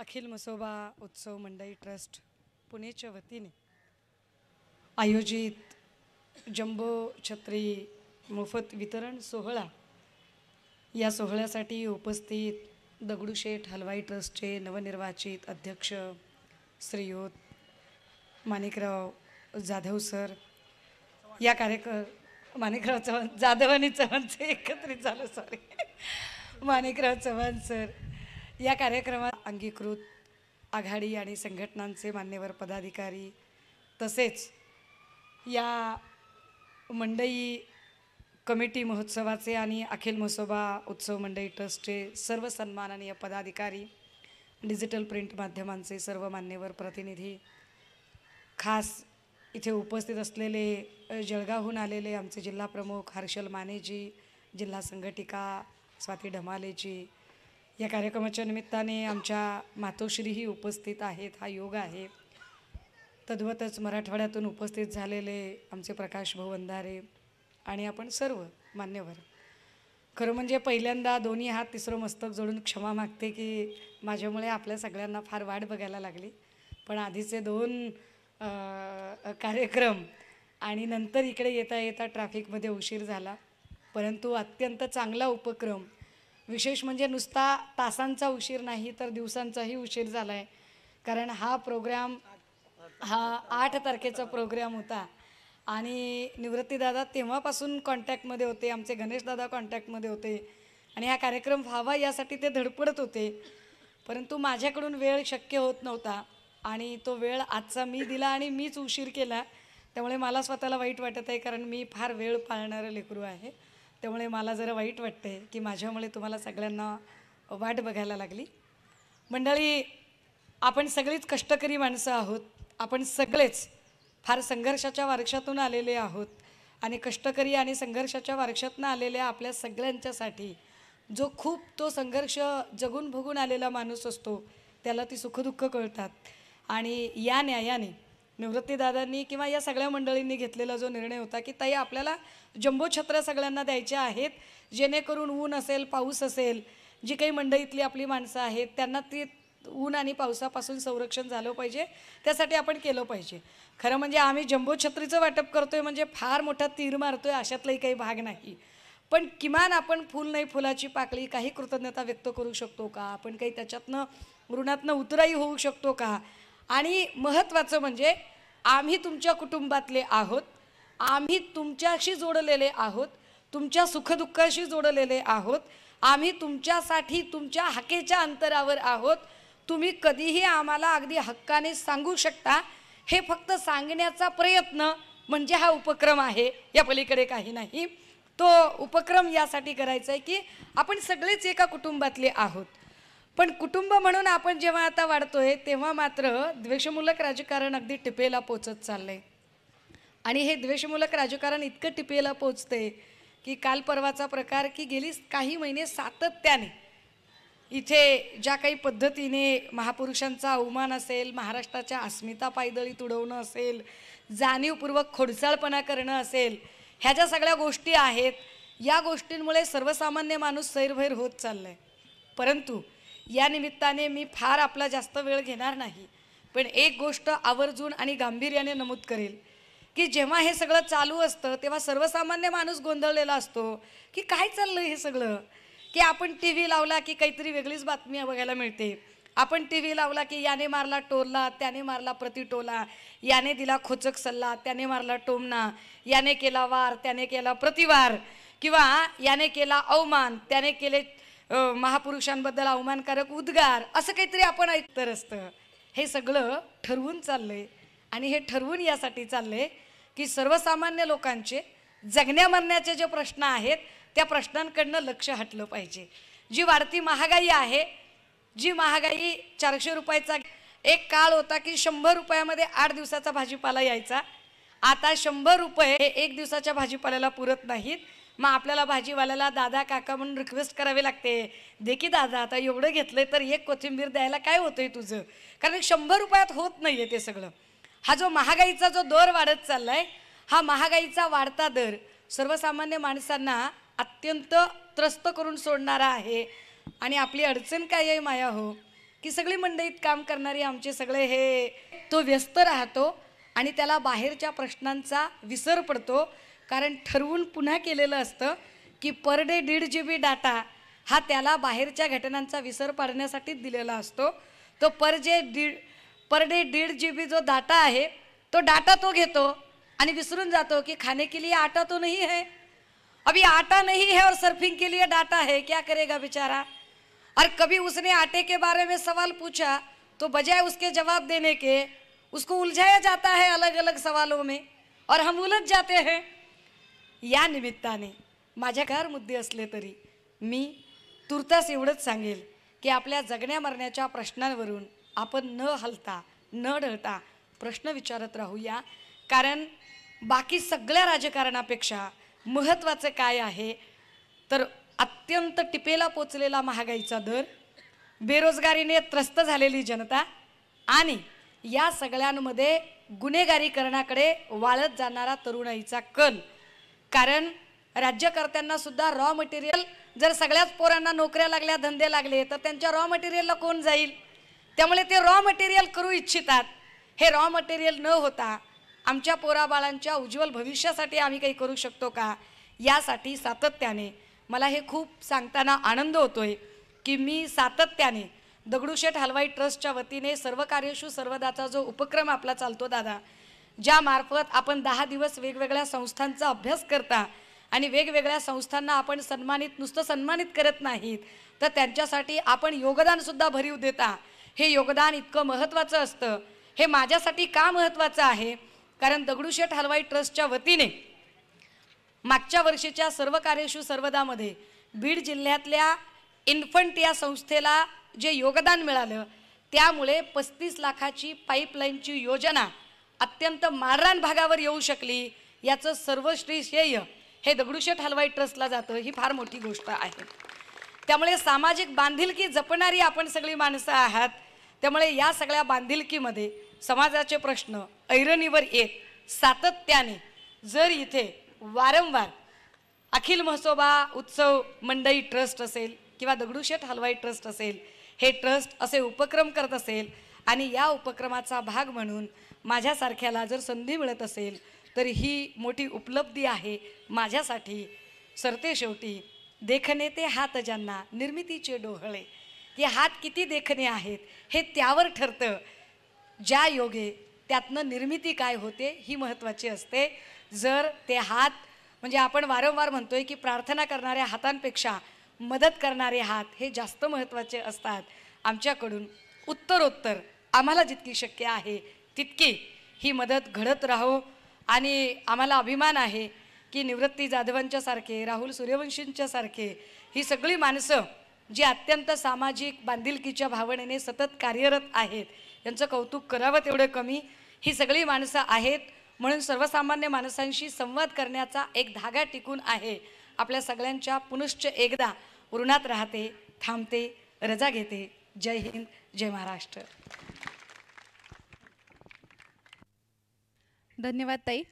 अखिल मसोबा उत्सव मंडई ट्रस्ट पुणेच्या वतीने आयोजित जम्बो छत्री मोफत वितरण सोहळा या सोहळ्यासाठी उपस्थित दगडूशेठ हलवाई ट्रस्टचे नवनिर्वाचित अध्यक्ष श्रीयुत माणिकराव जाधव सर या माणिकराव चव्हाण जाधव आणि चव्हाणचे एकत्रित झालं सॉरी माणिकराव चव्हाण सर या कार्यक्रमात अंगीकृत आघाडी आणि संघटनांचे मान्यवर पदाधिकारी तसेच या मंडई कमिटी महोत्सवाचे आणि अखिल मसोबा उत्सव मंडई ट्रस्टचे सर्व सन्माननीय पदाधिकारी, डिजिटल प्रिंट माध्यमांचे सर्व मान्यवर प्रतिनिधी, खास इथे उपस्थित असलेले जळगावहून आलेले आमचे जिल्हा प्रमुख हर्षल मानेजी, जिल्हा संघटिका स्वाती ढमालेजी, या कार्यक्रमाच्या निमित्ताने आमच्या मातोश्रीही उपस्थित आहेत, हा योग आहे. तद्वतच मराठवाड्यातून उपस्थित झालेले आमचे प्रकाश भाऊ अंधारे आणि आपण सर्व मान्यवर. खरं म्हणजे पहिल्यांदा दोन्ही हात तिसरं मस्तक जोडून क्षमा मागते की माझ्यामुळे आपल्या सगळ्यांना फार वाट बघायला लागली. पण आधीचे दोन कार्यक्रम आणि नंतर इकडे येता येता ट्रॅफिकमध्ये उशीर झाला, परंतु अत्यंत चांगला उपक्रम. विशेष म्हणजे नुसता तासांचा उशीर नाही तर दिवसांचाही उशीर झाला आहे, कारण हा प्रोग्राम 8 तारखेचा प्रोग्राम होता आणि निवृत्तीदादा तेव्हापासून कॉन्टॅक्टमध्ये होते, आमचे गणेशदादा कॉन्टॅक्टमध्ये होते आणि हा कार्यक्रम व्हावा यासाठी ते धडपडत होते. परंतु माझ्याकडून वेळ शक्य होत नव्हता आणि तो वेळ आजचा मी दिला आणि मीच उशीर केला. त्यामुळे मला स्वतःला वाईट वाटत आहे, कारण मी फार वेळ पाळणारं लेकरू आहे. त्यामुळे मला जरा वाईट वाटते की माझ्यामुळे तुम्हाला सगळ्यांना वाट बघायला लागली. मंडळी, आपण सगळीच कष्टकरी माणसं आहोत. आपण सगळेच फार संघर्षाच्या वारशातून आलेले आहोत आणि कष्टकरी आणि संघर्षाच्या वारशातून आलेल्या आपल्या सगळ्यांच्यासाठी जो खूप तो संघर्ष जगून भोगून आलेला माणूस असतो त्याला ती सुखदुःख कळतात. आणि या न्यायाने निवृत्तीदादांनी किंवा या सगळ्या मंडळींनी घेतलेला जो निर्णय होता की ताई आपल्याला जम्बो छत्र्या सगळ्यांना द्यायच्या आहेत, जेणेकरून ऊन असेल पाऊस असेल, जी काही मंडईतली आपली माणसं आहेत त्यांना ती ऊन आणि पावसापासून संरक्षण झालं पाहिजे, त्यासाठी आपण केलं पाहिजे. खरं म्हणजे आम्ही जम्बो छत्रीचं वाटप करतोय म्हणजे फार मोठा तीर मारतोय अशातलाही काही भाग नाही, पण किमान आपण फुल नाही फुलाची पाकळी काही कृतज्ञता व्यक्त करू शकतो का, आपण काही त्याच्यातनं ऋणातनं उतराई होऊ शकतो का. आणि महत्त्वाचं म्हणजे आम्ही तुमच्या कुटुंबातले आहोत, आम्ही तुमच्याशी जोडलेले आहोत, तुमच्या सुखदुःखाशी जोडलेले आहोत, आम्ही तुमच्यासाठी तुमच्या हाकेच्या अंतरावर आहोत. तुम्ही कधीही आम्हाला अगदी हक्काने सांगू शकता. हे फक्त सांगण्याचा प्रयत्न म्हणजे हा उपक्रम आहे, या पलीकडे काही नाही. तो उपक्रम यासाठी करायचा आहे की आपण सगळेच एका कुटुंबातले आहोत. पण कुटुंब म्हणून आपण जेव्हा आता वाढतोय तेव्हा मात्र द्वेषमूलक राजकारण अगदी टिपेला पोचत चाललंय. आणि हे द्वेषमूलक राजकारण इतकं टिपेला पोचते की काल परवाचा प्रकार की गेली काही महिने सातत्याने इथे ज्या काही पद्धतीने महापुरुषांचा अवमान असेल, महाराष्ट्राच्या अस्मिता पायदळी तुडवणं असेल, जाणीवपूर्वक खोडसाळपणा करणं असेल, ह्या ज्या सगळ्या गोष्टी आहेत या गोष्टींमुळे सर्वसामान्य माणूस सैरभैर होत चालला आहे. परंतु या निमित्ताने मी फार आपला जास्त वेळ घेणार नाही, पण एक गोष्ट आवर्जून आणि गांभीर्याने नमूद करेल की जेव्हा हे सगळं चालू असतं तेव्हा सर्वसामान्य माणूस गोंधळलेला असतो की काय चाललं हे सगळं. की आपण टी व्ही लावला की काहीतरी वेगळीच बातमी बघायला मिळते. आपण टी व्ही लावला की याने मारला टोलला, त्याने मारला प्रतिटोला, याने दिला खोचक सल्ला, त्याने मारला टोमणा, याने केला वार, त्याने केला प्रतिवार, किंवा याने केला अवमान, त्याने केले महापुरुषांबद्दल अवमानकारक उद्गार, असं काहीतरी आपण ऐकत असतं. हे सगळं ठरवून चाललंय आणि हे ठरवून यासाठी चाललंय की सर्वसामान्य लोकांचे जगण्या मरण्याचे जे प्रश्न आहेत त्या प्रश्नांकडनं लक्ष हटलं पाहिजे. जी वाढती महागाई आहे, जी महागाई 400 रुपयाचा, एक काळ होता की 100 रुपयामध्ये 8 दिवसाचा भाजीपाला यायचा. आता 100 रुपये हे 1 दिवसाच्या भाजीपाल्याला पुरत नाहीत. मग आपल्याला भाजीवाल्याला दादा काका म्हणून रिक्वेस्ट करावी लागते, दे की दादा आता एवढं घेतलंय तर एक कोथिंबीर द्यायला काय होतंय तुझं, कारण 100 रुपयात होत नाही आहे ते सगळं. हा जो महागाईचा जो दर वाढत चाललाय, हा महागाईचा वाढता दर सर्वसामान्य माणसांना अत्यंत त्रस्त करून सोडणारा आहे. आणि आपली अडचण काय आहे माया हो, की सगळी मंडईत काम करणारी आमचे सगळे हे तो व्यस्त राहतो आणि त्याला बाहेरच्या प्रश्नांचा विसर पडतो, कारण ठरवून पुन्हा केलेलं असतं की पर डे 1.5 GB डाटा हा त्याला बाहेरच्या घटनांचा विसर पाडण्यासाठीच दिलेला असतो. तो पर डे 1.5 GB जो डाटा आहे तो डाटा तो घेतो आणि विसरून जातो कि खाने के लिए आटा तो नहीं है, अभी आटा नहीं है और सर्फिंग के लिए डाटा है, क्या करेगा बेचारा। और कभी उसने आटे के बारे में सवाल पूछा तो बजाय उसके जवाब देने के उसको उलझाया जाता है अलग अलग सवालों में और हम उलझ जाते हैं। या निमित्ताने माझ्याकडे मुद्दे असले तरी मी तुर्तास एवढंच सांगेल की आपल्या जगण्या मरण्याच्या प्रश्नांवरून आपण न हलता न ढळता प्रश्न विचारत राहूया, कारण बाकी सगळ्या राजकारणापेक्षा महत्त्वाचं काय आहे तर अत्यंत टिपेला पोचलेला महागाईचा दर, बेरोजगारीने त्रस्त झालेली जनता आणि या सगळ्यांमध्ये गुन्हेगारीकरणाकडे वाळत जाणारा तरुणाईचा कल. कारण राज्यकर्त्यांना सुद्धा रॉ मटेरियल, जर सगळ्याच पोरांना नोकऱ्या लागल्या धंदे लागले तर त्यांच्या रॉ मटेरियलला कोण जाईल, त्यामुळे ते रॉ मटेरियल करू इच्छितात. हे रॉ मटेरियल न होता आमच्या पोराबाळांच्या उज्ज्वल भविष्यासाठी आम्ही काही करू शकतो का, यासाठी सातत्याने मला हे खूप सांगताना आनंद होतोय की मी सातत्याने दगडूशेठ हलवाई ट्रस्टच्या वतीने सर्व कार्यशु सर्वदाचा जो उपक्रम आपला चालतो दादा, ज्या मार्फत आपण 10 दिवस वेगवेगळ्या संस्थांचा अभ्यास करता आणि वेगवेगळ्या संस्थांना आपण नुसतं सन्मानित करत नाहीत तर त्यांच्यासाठी आपण योगदानसुद्धा भरीव देता. हे योगदान इतकं महत्त्वाचं असतं. हे माझ्यासाठी का महत्त्वाचं आहे, कारण दगडूशेठ हलवाई ट्रस्टच्या वतीने मागच्या वर्षीच्या सर्व कार्यशु सर्वदामध्ये बीड जिल्ह्यातल्या इन्फंट या संस्थेला जे योगदान मिळालं त्यामुळे 35 लाखाची पाईपलाईनची योजना अत्यंत माळरान भागावर येऊ शकली. याचं सर्वश्री श्रेय हे दगडूशेठ हलवाई ट्रस्टला जातं. ही फार मोठी गोष्ट आहे. त्यामुळे सामाजिक बांधिलकी जपणारी आपण सगळी माणसं आहात. त्यामुळे या सगळ्या बांधिलकीमध्ये समाजाचे प्रश्न ऐरणीवर येत सातत्याने जर इथे वारंवार अखिल म्हसोबा उत्सव मंडई ट्रस्ट असेल किंवा दगडूशेठ हलवाई ट्रस्ट असेल, हे ट्रस्ट असे उपक्रम करत असेल आणि या उपक्रमाचा भाग म्हणून माझ्यासारख्याला जर संधी मिळत असेल तर ही मोठी उपलब्धी आहे माझ्यासाठी. सरते शेवटी देखणे ते हात ज्यांना निर्मितीचे डोहळे, की हात किती देखणे आहेत हे त्यावर ठरतं. ज्या योगे त्यातनं निर्मिती काय होते ही महत्त्वाची असते. जर ते हात म्हणजे आपण वारंवार म्हणतोय की प्रार्थना करणाऱ्या हातांपेक्षा मदत करणारे हात हे जास्त महत्त्वाचे असतात. आमच्याकडून उत्तरोत्तर आम्हाला जितकी शक्य आहे तितकी ही मदत घडत राहो. आणि आम्हाला अभिमान आहे की निवृत्ती जाधवांच्या सारखे, राहुल सूर्यवंशींच्या सारखे ही सगळी माणसं जी अत्यंत सामाजिक बांधिलकीच्या भावनेने सतत कार्यरत आहेत, यांचं कौतुक करावं तेवढं कमी. ही सगळी माणसं आहेत म्हणून सर्वसामान्य माणसांशी संवाद करण्याचा एक धागा टिकून आहे. आपल्या सगळ्यांच्या पुनश्च एकदा ऋणात राहते, थांबते, रजा घेते. जय हिंद, जय महाराष्ट्र. धन्यवाद ताई.